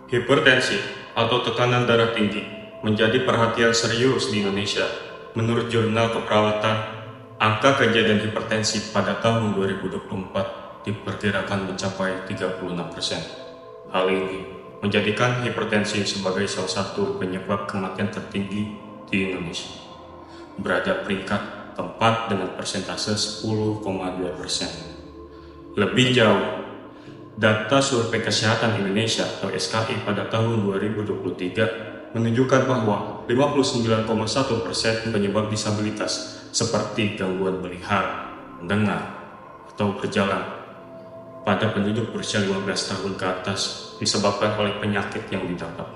Hipertensi atau tekanan darah tinggi menjadi perhatian serius di Indonesia. Menurut Jurnal Keperawatan, angka kejadian hipertensi pada tahun 2024 diperkirakan mencapai 36%. Hal ini menjadikan hipertensi sebagai salah satu penyebab kematian tertinggi di Indonesia. Berada peringkat keempat dengan persentase 10,2%. Lebih jauh, data Survei Kesehatan Indonesia atau SKI pada tahun 2023 menunjukkan bahwa 59,1% penyebab disabilitas seperti gangguan melihat, mendengar, atau berjalan pada penduduk berusia 15 tahun ke atas disebabkan oleh penyakit yang didapat.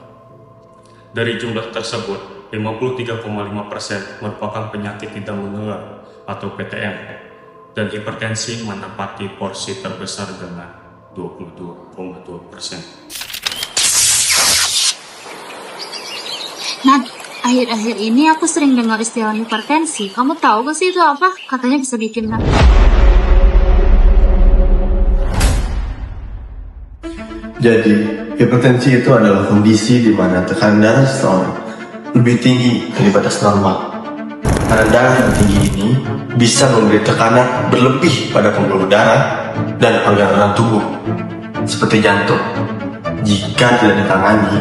Dari jumlah tersebut, 53,5% merupakan penyakit tidak menular atau PTM, dan hipertensi menempati porsi terbesar dengan 22,2%. Nah, akhir-akhir ini aku sering dengar istilah hipertensi. Kamu tahu gak sih itu apa? Katanya bisa bikin mati. Jadi, hipertensi itu adalah kondisi di mana tekanan darah seseorang lebih tinggi dari batas normal. Tekanan darah yang tinggi ini bisa memberi tekanan berlebih pada pembuluh darah dan organ-organ tubuh, seperti jantung. Jika tidak ditangani,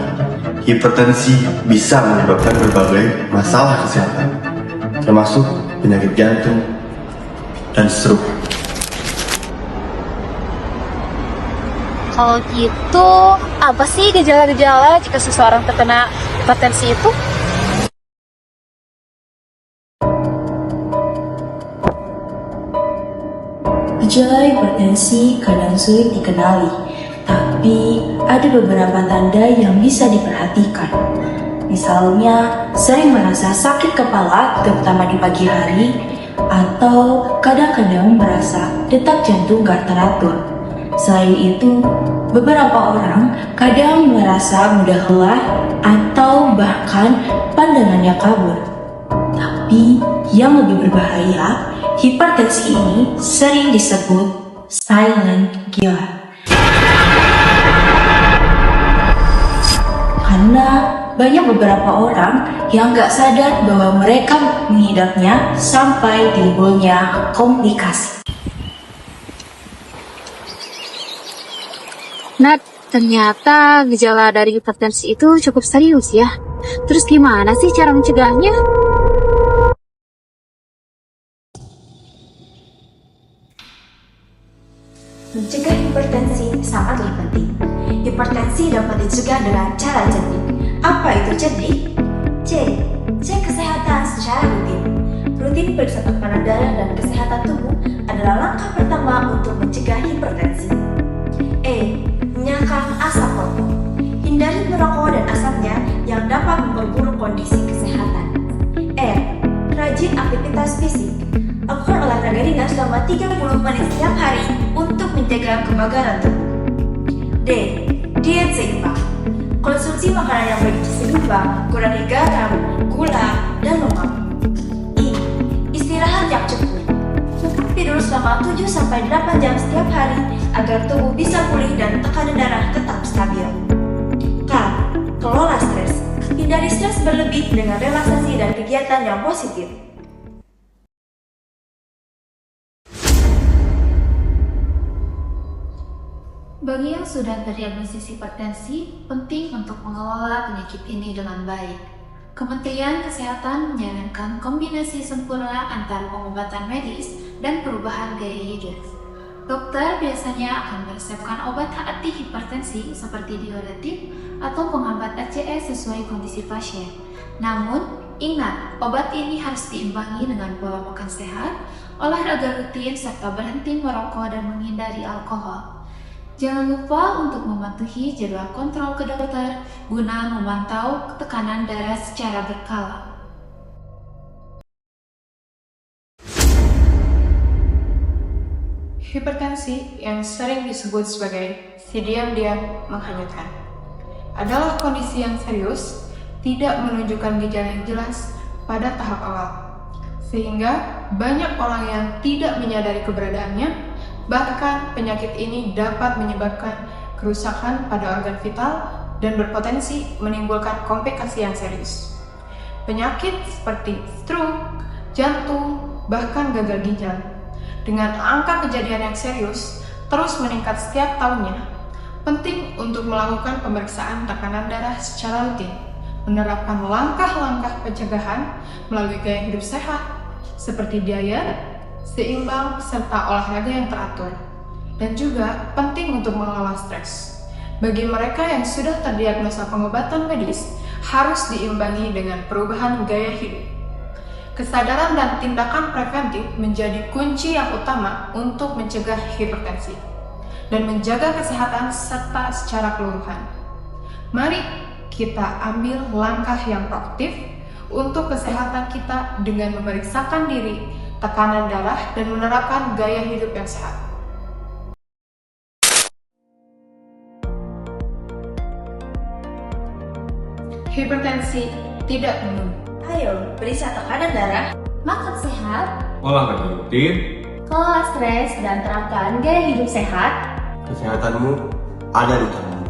hipertensi bisa menyebabkan berbagai masalah kesehatan, termasuk penyakit jantung dan stroke. Kalau gitu, apa sih gejala-gejala jika seseorang terkena hipertensi itu? Gejala hipertensi kadang sulit dikenali, tapi ada beberapa tanda yang bisa diperhatikan. Misalnya, sering merasa sakit kepala terutama di pagi hari, atau kadang-kadang merasa detak jantung gak teratur. Selain itu, beberapa orang kadang merasa mudah lelah atau bahkan pandangannya kabur. Tapi yang lebih berbahaya, hipertensi ini sering disebut silent killer. Karena banyak beberapa orang yang gak sadar bahwa mereka mengidapnya sampai timbulnya komplikasi. Nah, ternyata gejala dari hipertensi itu cukup serius ya. Terus gimana sih cara mencegahnya? Mencegah hipertensi sangatlah penting. Hipertensi dapat dicegah dengan cara cerdik. Apa itu cerdik? C. Cek kesehatan secara rutin. Rutin periksa tekanan darah dan kesehatan tubuh adalah langkah pertama untuk mencegah hipertensi. E. Menyalakan asap rokok. Hindari merokok dan asapnya yang dapat memperburuk kondisi kesehatan. R. Rajin aktivitas fisik. Lakukan olahraga ringan selama 30 menit setiap hari untuk menjaga kebugaran tubuh. D. Diet seimbang. Konsumsi makanan yang bergizi seimbang, kurangi garam, gula, dan lemak. I. Istirahat yang cukup. Tidur selama 7-8 jam setiap hari agar tubuh bisa pulih dan tekanan darah tetap stabil. K. Kelola stres. Hindari stres berlebih dengan relaksasi dan kegiatan yang positif. Bagi yang sudah terdiagnosis hipertensi, penting untuk mengelola penyakit ini dengan baik. Kementerian Kesehatan menyarankan kombinasi sempurna antara pengobatan medis dan perubahan gaya hidup. Dokter biasanya akan meresepkan obat anti hipertensi seperti diuretik atau penghambat ACE sesuai kondisi pasien. Namun, ingat, obat ini harus diimbangi dengan pola makan sehat, olahraga rutin, serta berhenti merokok dan menghindari alkohol. Jangan lupa untuk mematuhi jadwal kontrol ke dokter guna memantau tekanan darah secara berkala. Hipertensi yang sering disebut sebagai si diam-diam menghanyutkan adalah kondisi yang serius, tidak menunjukkan gejala yang jelas pada tahap awal, sehingga banyak orang yang tidak menyadari keberadaannya. Bahkan penyakit ini dapat menyebabkan kerusakan pada organ vital dan berpotensi menimbulkan komplikasi yang serius. Penyakit seperti stroke, jantung, bahkan gagal ginjal dengan angka kejadian yang serius terus meningkat setiap tahunnya. Penting untuk melakukan pemeriksaan tekanan darah secara rutin, menerapkan langkah-langkah pencegahan melalui gaya hidup sehat seperti diet, seimbang, serta olahraga yang teratur. Dan juga penting untuk mengelola stres. Bagi mereka yang sudah terdiagnosa pengobatan medis, harus diimbangi dengan perubahan gaya hidup. Kesadaran dan tindakan preventif menjadi kunci yang utama untuk mencegah hipertensi dan menjaga kesehatan serta secara keseluruhan. Mari kita ambil langkah yang proaktif untuk kesehatan kita dengan memeriksakan diri, tekanan darah, dan menerapkan gaya hidup yang sehat. Hipertensi tidak membunuh. Ayo, periksa tekanan darah. Makan sehat, Olahraga rutin, kelola stres, dan terapkan gaya hidup sehat. Kesehatanmu ada di tangan.